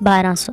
$1200۔